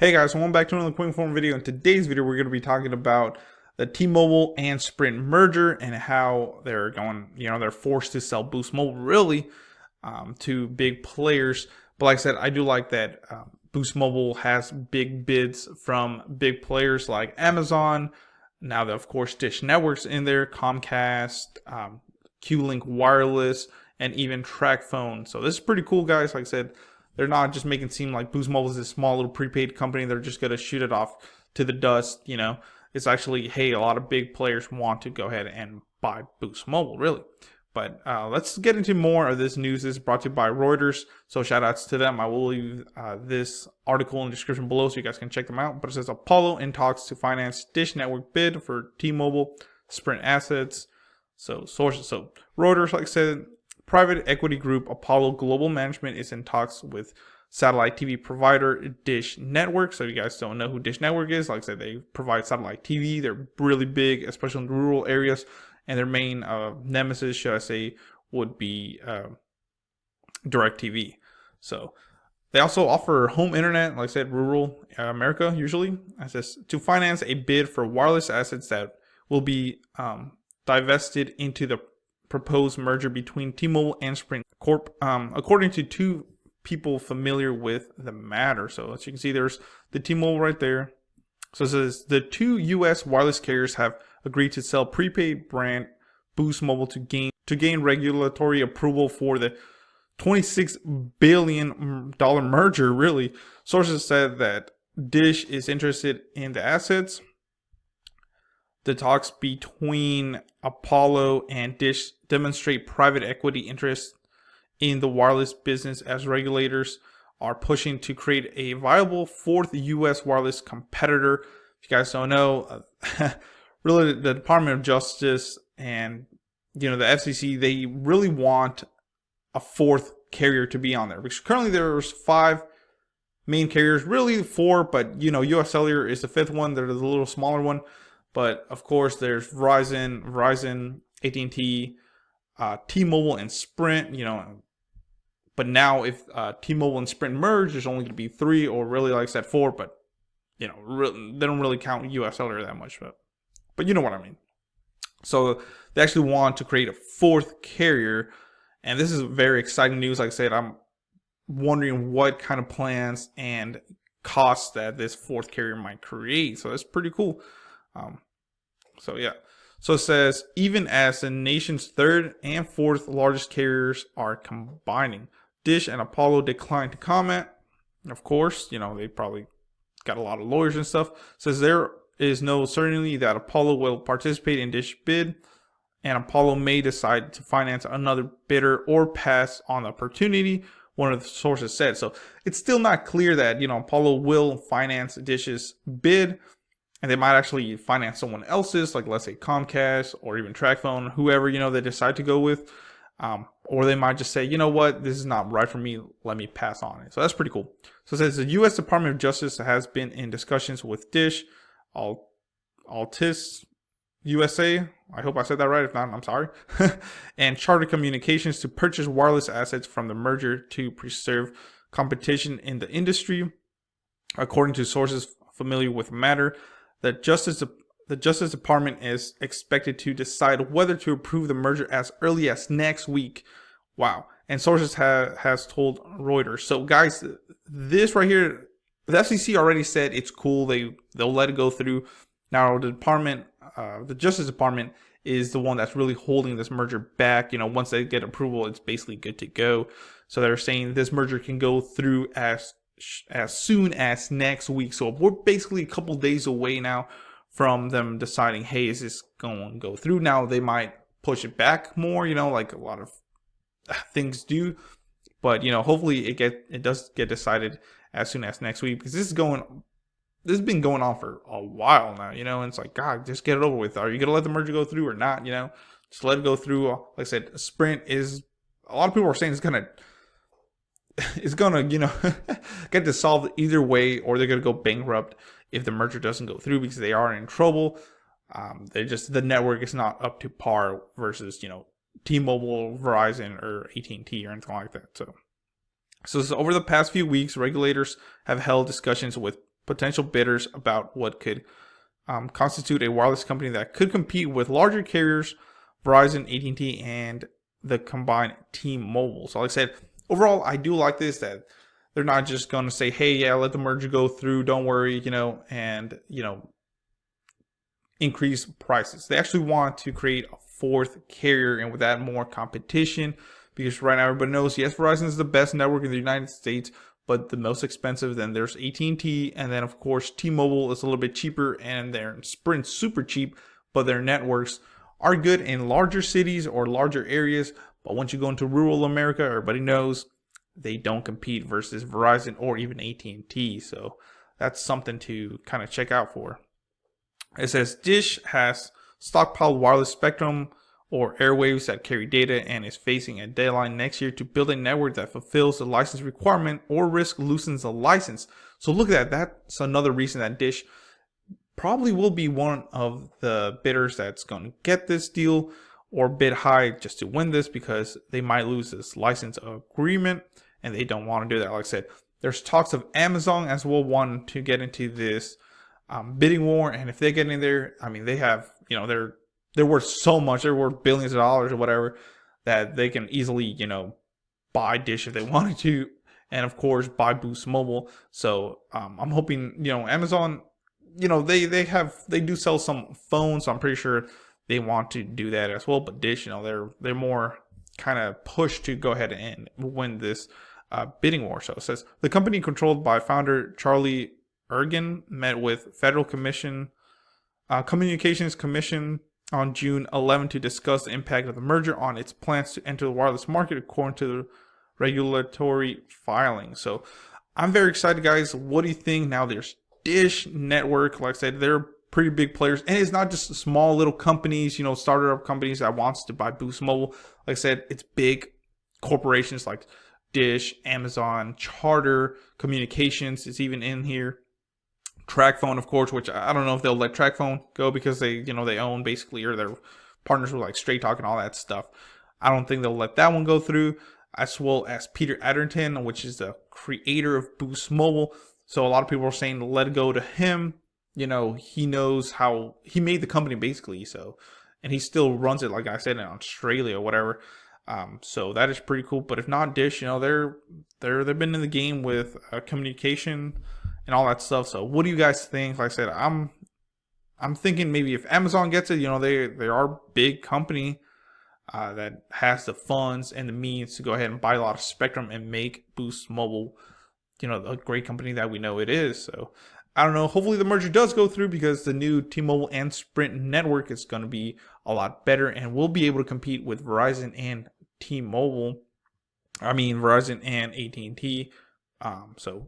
Hey guys, welcome back to another quick form video. In today's video, we're going to be talking about the T-Mobile and Sprint merger and how they're going, they're forced to sell Boost Mobile really to big players. But like I said, I do like that Boost Mobile has big bids from big players like Amazon. Now that, of course, Dish Network's in there, Comcast, Q-Link Wireless, and even TracFone. So this is pretty cool, guys. Like I said, they're not just making it seem like Boost Mobile is a small little prepaid company. They're just going to shoot it off to the dust. It's actually, hey, a lot of big players want to go ahead and buy Boost Mobile, really. But let's get into more of this news. This is brought to you by Reuters. So shout outs to them. I will leave this article in the description below so you guys can check them out. But it says Apollo in talks to finance Dish Network bid for T-Mobile Sprint assets. So sources. So Reuters, like I said, private equity group Apollo Global Management is in talks with satellite TV provider Dish Network. So if you guys don't know who Dish Network is, like I said, they provide satellite TV. They're really big, especially in rural areas. And their main nemesis, should I say, would be DirecTV. So they also offer home internet, like I said, rural America usually. It says to finance a bid for wireless assets that will be divested into the proposed merger between T-Mobile and Sprint Corp. According to two people familiar with the matter. So as you can see, there's the T-Mobile right there. So it says the two U.S. wireless carriers have agreed to sell prepaid brand Boost Mobile to gain regulatory approval for the $26 billion merger. Really, sources said that Dish is interested in the assets. The talks between Apollo and Dish demonstrate private equity interest in the wireless business as regulators are pushing to create a viable fourth U.S. wireless competitor. If you guys don't know, really the Department of Justice and the FCC, they really want a fourth carrier to be on there. Because currently there's 5 main carriers, really 4, but US Cellular is the 5th one. They're the little smaller one. But of course, there's Verizon, AT&T, T-Mobile, and Sprint. But now if T-Mobile and Sprint merge, there's only going to be 3, or really, like I said, 4. But they don't really count US Cellular that much. But you know what I mean. So they actually want to create a fourth carrier, and this is very exciting news. Like I said, I'm wondering what kind of plans and costs that this fourth carrier might create. So that's pretty cool. So yeah, so it says even as the nation's 3rd and 4th largest carriers are combining, Dish and Apollo declined to comment. Of course, they probably got a lot of lawyers and stuff. It says there is no certainty that Apollo will participate in Dish bid, and Apollo may decide to finance another bidder or pass on the opportunity, one of the sources said. So it's still not clear that Apollo will finance Dish's bid. And they might actually finance someone else's, like let's say Comcast or even TracFone, whoever, they decide to go with. Or they might just say, you know what, this is not right for me. Let me pass on it. So that's pretty cool. So it says the U.S. Department of Justice has been in discussions with Dish, Altice USA. I hope I said that right. If not, I'm sorry. And Charter Communications to purchase wireless assets from the merger to preserve competition in the industry. According to sources familiar with the matter, the Justice Department is expected to decide whether to approve the merger as early as next week. Wow. And sources has told Reuters. So guys, this right here, the FCC already said it's cool. They'll let it go through. Now the Justice Department is the one that's really holding this merger back. Once they get approval, it's basically good to go. So they're saying this merger can go through as soon as next week. So we're basically a couple days away now from them deciding, hey, is this going to go through? Now they might push it back more, like a lot of things do, but hopefully it does get decided as soon as next week, because this has been going on for a while now, and it's like, God, just get it over with. Are you gonna let the merger go through or not? Just let it go through. Like I said, Sprint is, a lot of people are saying it's gonna get dissolved either way, or they're gonna go bankrupt if the merger doesn't go through, because they are in trouble. The network is not up to par versus T-Mobile, Verizon, or AT&T or anything like that. So over the past few weeks, regulators have held discussions with potential bidders about what could constitute a wireless company that could compete with larger carriers, Verizon, AT&T, and the combined T-Mobile. So like I said, overall, I do like this, that they're not just going to say, hey, yeah, let the merger go through, don't worry, and, increase prices. They actually want to create a fourth carrier, and with that, more competition, because right now everybody knows, yes, Verizon is the best network in the United States, but the most expensive. Then there's AT&T, and then of course T-Mobile is a little bit cheaper, and their Sprint's super cheap, but their networks are good in larger cities or larger areas. But once you go into rural America, everybody knows they don't compete versus Verizon or even AT&T. So that's something to kind of check out for. It says Dish has stockpiled wireless spectrum or airwaves that carry data and is facing a deadline next year to build a network that fulfills the license requirement or risk loosens the license. So look at that. That's another reason that Dish probably will be one of the bidders that's going to get this deal or bid high just to win this, because they might lose this license agreement and they don't want to do that. Like I said, there's talks of Amazon as well wanting to get into this bidding war, and if they get in there, I mean, they have, they're worth so much, they're worth billions of dollars or whatever, that they can easily, buy Dish if they wanted to, and of course buy Boost Mobile. So I'm hoping, Amazon, they do sell some phones, so I'm pretty sure they want to do that as well. But Dish, they're more kind of pushed to go ahead and win this bidding war. So it says the company controlled by founder Charlie Ergen met with Federal Communications Commission on June 11 to discuss the impact of the merger on its plans to enter the wireless market, according to the regulatory filing. So I'm very excited, guys. What do you think? Now there's Dish Network. Like I said, they're pretty big players, and it's not just small little companies, startup companies that wants to buy Boost Mobile. Like I said, it's big corporations like Dish, Amazon, Charter Communications is even in here. TracFone, of course, which I don't know if they'll let TracFone go, because they own basically, or they're partners with like Straight Talk and all that stuff. I don't think they'll let that one go through, as well as Peter Adderton, which is the creator of Boost Mobile. So a lot of people are saying to let it go to him. He knows how he made the company basically. So, and he still runs it, like I said, in Australia or whatever. So that is pretty cool. But if not Dish, they've been in the game with communication and all that stuff. So what do you guys think? Like I said, I'm thinking maybe if Amazon gets it, they are a big company that has the funds and the means to go ahead and buy a lot of spectrum and make Boost Mobile, a great company that we know it is. So I don't know. Hopefully the merger does go through, because the new T-Mobile and Sprint network is going to be a lot better, and we'll be able to compete with Verizon and T-Mobile. Verizon and AT&T. So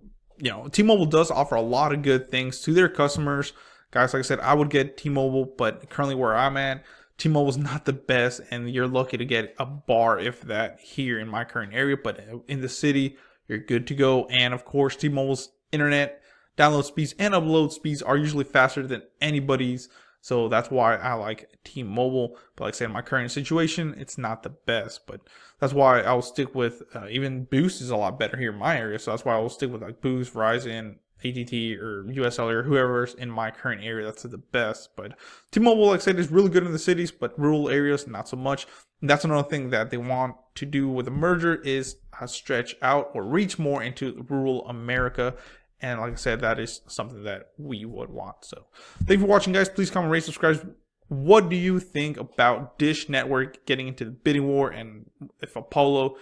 T-Mobile does offer a lot of good things to their customers. Guys, like I said, I would get T-Mobile, but currently where I'm at, T-Mobile is not the best, and you're lucky to get a bar, if that, here in my current area. But in the city, you're good to go. And of course, T-Mobile's internet download speeds and upload speeds are usually faster than anybody's. So that's why I like T-Mobile. But like I said, in my current situation, it's not the best. But that's why I'll stick with, even Boost is a lot better here in my area. So that's why I'll stick with like Boost, Verizon, AT&T, or USL, or whoever's in my current area. That's the best. But T-Mobile, like I said, is really good in the cities, but rural areas, not so much. And that's another thing that they want to do with the merger, is stretch out or reach more into rural America. And like I said, that is something that we would want. So thank you for watching, guys. Please comment, rate, subscribe. What do you think about Dish Network getting into the bidding war, and if Apollo,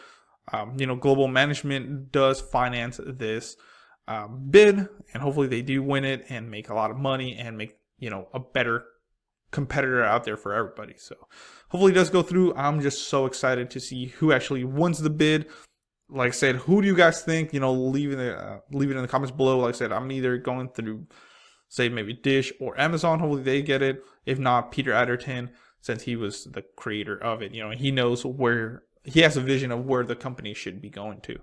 global management does finance this bid, and hopefully they do win it and make a lot of money and make, a better competitor out there for everybody. So hopefully it does go through. I'm just so excited to see who actually wins the bid. Like I said, who do you guys think? Leave it in the comments below. Like I said, I'm either going through, say, maybe Dish or Amazon. Hopefully they get it. If not, Peter Adderton, since he was the creator of it, he knows where, he has a vision of where the company should be going to.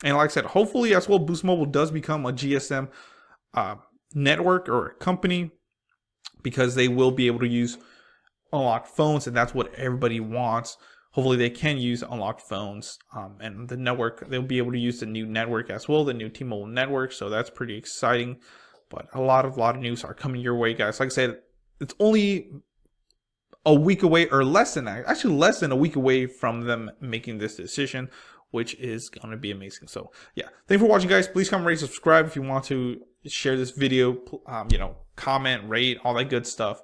And like I said, hopefully as well, Boost Mobile does become a GSM network or a company, because they will be able to use unlocked phones, and that's what everybody wants. Hopefully they can use unlocked phones, and the network, they'll be able to use the new network as well, the new T-Mobile network. So that's pretty exciting. But a lot of news are coming your way, guys. Like I said, it's only a week away, or less than that, actually less than a week away from them making this decision, which is going to be amazing. So yeah, thanks for watching, guys. Please comment, rate, subscribe if you want to share this video, comment, rate, all that good stuff.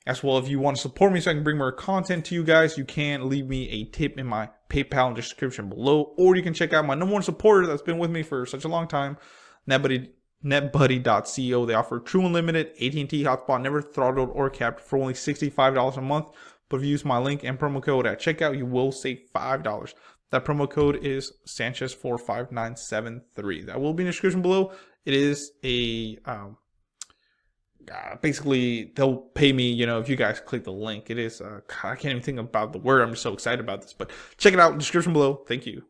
As well, if you want to support me so I can bring more content to you guys, you can leave me a tip in my PayPal in the description below, or you can check out my #1 supporter that's been with me for such a long time, netbuddy.co. They offer true unlimited AT&T Hotspot, never throttled or capped, for only $65 a month. But if you use my link and promo code at checkout, you will save $5. That promo code is Sanchez45973. That will be in the description below. It is a basically they'll pay me, if you guys click the link. It is I can't even think about the word. I'm just so excited about this. But check it out in the description below. Thank you.